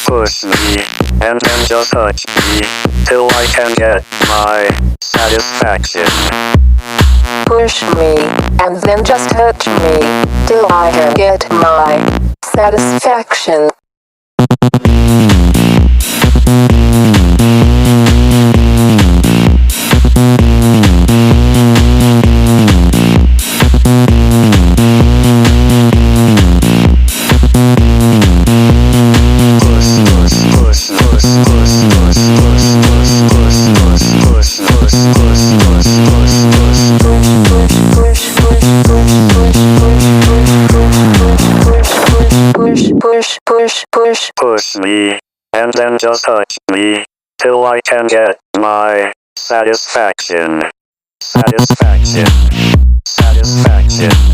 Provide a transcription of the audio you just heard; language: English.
Push me, and then just touch me, till I can get my satisfaction. Push me, and then just touch me, till I can get my satisfaction. Push me, and then just touch me, till I can get my satisfaction. Satisfaction. Satisfaction.